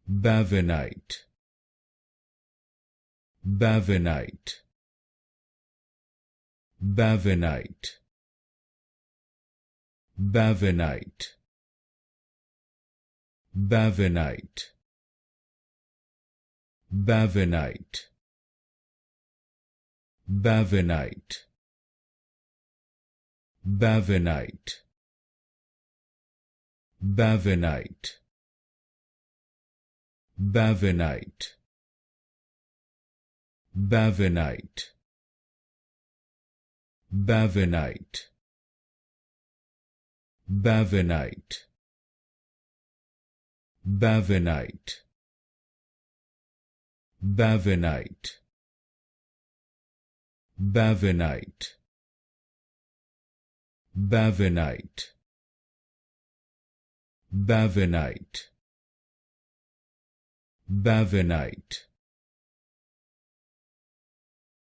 Bavenite, Bavenite, Bavenite, Bavenite, Bavenite, Bavenite, Bavenite, Bavenite, Bavenite, Bavenite, Bavenite, Bavenite, Bavenite, Bavenite, Bavenite, Bavenite, Bavenite, Bavenite, Bavenite,